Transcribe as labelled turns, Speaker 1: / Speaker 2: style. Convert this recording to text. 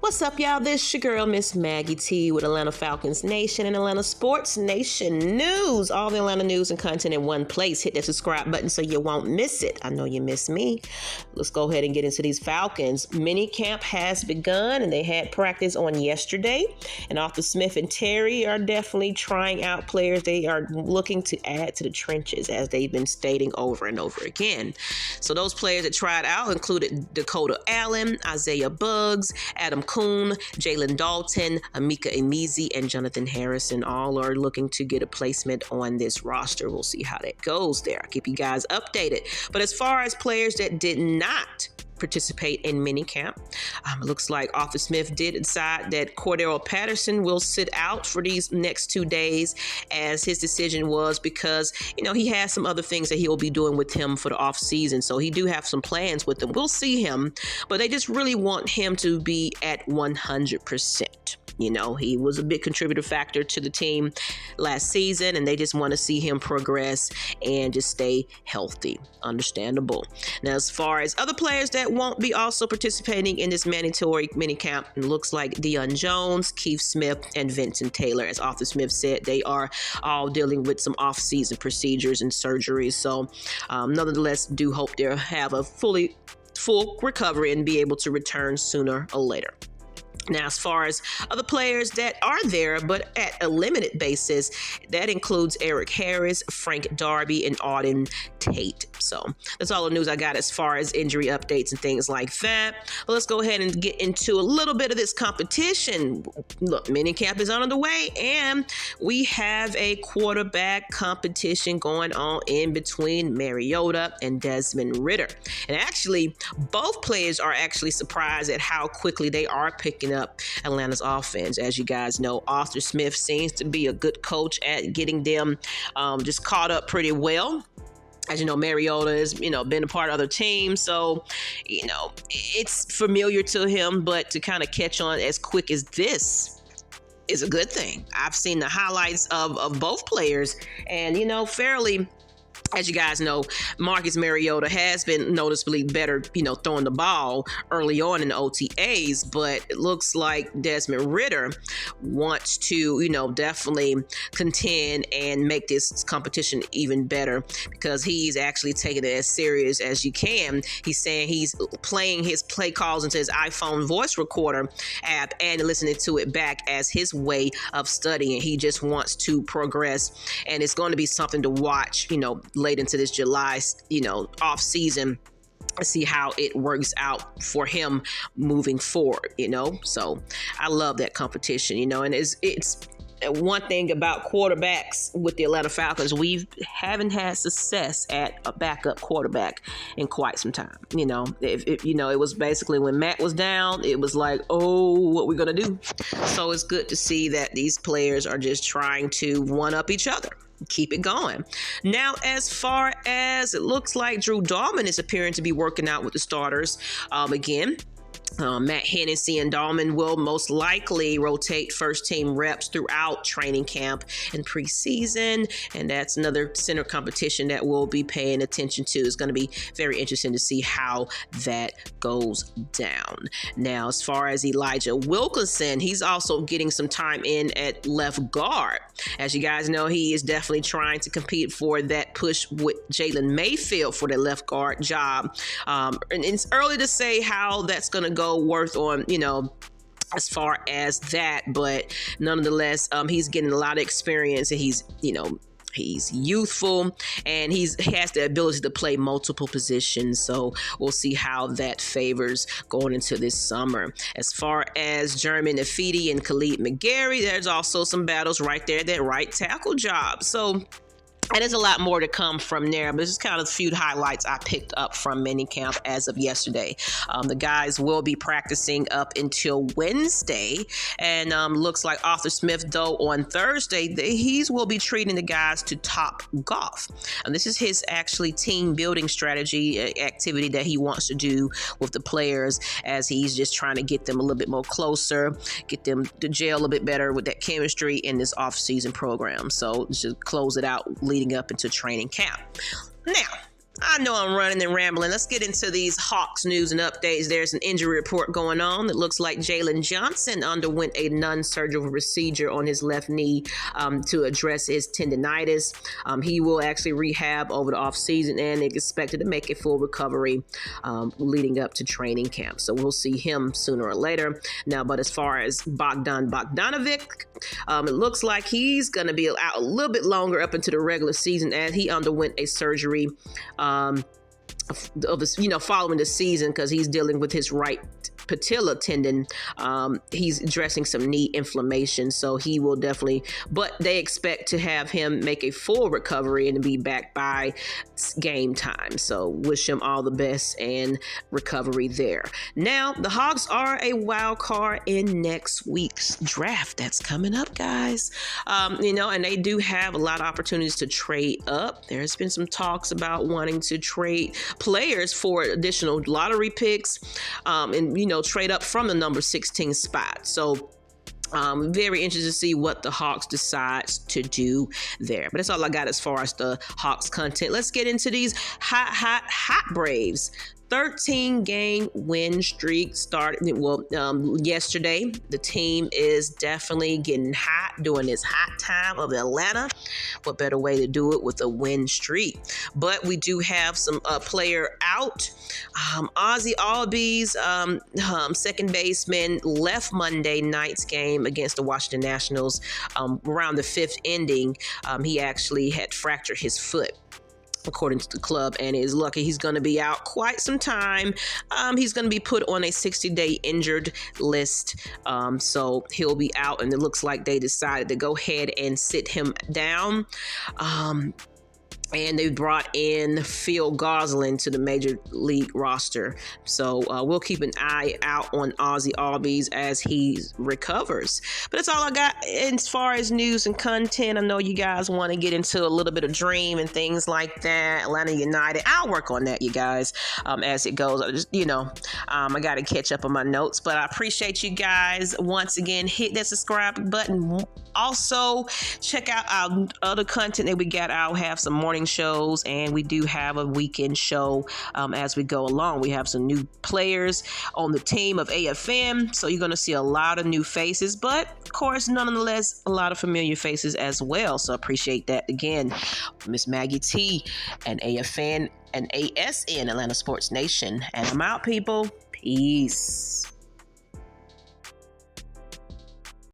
Speaker 1: What's up, y'all? This your girl, Miss Maggie T with Atlanta Falcons Nation and Atlanta Sports Nation News. All the Atlanta news and content in one place. Hit that subscribe button so you won't miss it. I know you miss me. Let's go ahead and get into these Falcons. Mini camp has begun and they had practice on yesterday. And Arthur Smith and Terry are definitely trying out players they are looking to add to the trenches, as they've been stating over and over again. So those players that tried out included Dakota Allen, Isaiah Buggs, Adam Kuhn, Jalen Dalton, Amika Emezi, and Jonathan Harrison. All are looking to get a placement on this roster. We'll see how that goes there. I'll keep you guys updated. But as far as players that did not participate in minicamp, it looks like Arthur Smith did decide that Cordero Patterson will sit out for these next 2 days, as his decision was because, he has some other things that he'll be doing with him for the off season. So he do have some plans with them. We'll see him, but they just really want him to be at 100%. He was a big contributor factor to the team last season, and they just want to see him progress and just stay healthy. Understandable. Now, as far as other players that won't be also participating in this mandatory minicamp, it looks like Deion Jones, Keith Smith, and Vincent Taylor. As Arthur Smith said, they are all dealing with some off-season procedures and surgeries. So, nonetheless, do hope they'll have a full recovery and be able to return sooner or later. Now, as far as other players that are there, but at a limited basis, that includes Eric Harris, Frank Darby, and Auden Tate. So that's all the news I got as far as injury updates and things like that. Well, let's go ahead and get into a little bit of this competition. Look, minicamp is on the way, and we have a quarterback competition going on in between Mariota and Desmond Ridder. And actually, both players are actually surprised at how quickly they are picking up Atlanta's offense. As you guys know, Arthur Smith seems to be a good coach at getting them just caught up pretty well. As you know, Mariota has, been a part of other teams. So, it's familiar to him, but to kind of catch on as quick as this is a good thing. I've seen the highlights of both players, and, fairly, as you guys know, Marcus Mariota has been noticeably better, throwing the ball early on in the OTAs, but it looks like Desmond Ridder wants to, definitely contend and make this competition even better, because he's actually taking it as serious as you can. He's saying he's playing his play calls into his iPhone voice recorder app and listening to it back as his way of studying. He just wants to progress, and it's going to be something to watch, late into this July, off season, to see how it works out for him moving forward, So I love that competition, and it's one thing about quarterbacks with the Atlanta Falcons. We haven't had success at a backup quarterback in quite some time. It was basically when Matt was down, it was like, oh, what we gonna do? So it's good to see that these players are just trying to one up each other. Keep it going. Now, as far as it looks like Drew Darmon is appearing to be working out with the starters again. Matt Hennessy and Darmon will most likely rotate first-team reps throughout training camp and preseason, and that's another center competition that we'll be paying attention to. It's going to be very interesting to see how that goes down. Now, as far as Elijah Wilkinson, he's also getting some time in at left guard. As you guys know, he is definitely trying to compete for that push with Jalen Mayfield for the left guard job. And it's early to say how that's going to go worth on, as far as that, but nonetheless, he's getting a lot of experience, and he's youthful, and he has the ability to play multiple positions. So we'll see how that favors going into this summer. As far as Jermaine Ifedi and Khalid McGarry, there's also some battles right there, that right tackle job. So and there's a lot more to come from there, but this is kind of a few highlights I picked up from minicamp as of yesterday. The guys will be practicing up until Wednesday, and looks like Arthur Smith, though, on Thursday, he will be treating the guys to Top Golf. And this is his actually team building strategy activity that he wants to do with the players, as he's just trying to get them a little bit more closer, get them to gel a bit better with that chemistry in this off-season program. So just close it out leading up into training camp. Now, I know I'm running and rambling. Let's get into these Hawks news and updates. There's an injury report going on. It looks like Jalen Johnson underwent a non-surgical procedure on his left knee to address his tendonitis. He will actually rehab over the offseason and is expected to make a full recovery leading up to training camp. So we'll see him sooner or later. Now, but as far as Bogdan Bogdanovic, it looks like he's going to be out a little bit longer up into the regular season as he underwent a surgery following the season because he's dealing with his right patella tendon. He's addressing some knee inflammation, so he will definitely, but they expect to have him make a full recovery and be back by game time. So wish him all the best and recovery there. Now, the Hawks are a wild card in next week's draft that's coming up, guys. And they do have a lot of opportunities to trade up. There's been some talks about wanting to trade players for additional lottery picks, and trade up from the number 16 spot. So very interested to see what the Hawks decides to do there. But that's all I got as far as the Hawks content. Let's get into these hot Braves. 13-game win streak started. Yesterday. The team is definitely getting hot during this hot time of Atlanta. What better way to do it with a win streak? But we do have some player out. Ozzie Albies, second baseman, left Monday night's game against the Washington Nationals around the fifth inning. He actually had fractured his foot, according to the club, and is lucky he's going to be out quite some time. He's going to be put on a 60-day injured list, so he'll be out, and it looks like they decided to go ahead and sit him down. And they brought in Phil Gosselin to the major league roster. So we'll keep an eye out on Ozzie Albies as he recovers. But that's all I got as far as news and content. I know you guys want to get into a little bit of dream and things like that. Atlanta United. I'll work on that, you guys, as it goes. I just, I got to catch up on my notes. But I appreciate you guys. Once again, hit that subscribe button. Also, check out our other content that we got. I'll have some morning shows, and we do have a weekend show as we go along. We have some new players on the team of AFM, so you're going to see a lot of new faces, but of course, nonetheless, a lot of familiar faces as well. So appreciate that again, Miss Maggie T and AFN and ASN, Atlanta Sports Nation. And I'm out, people. Peace.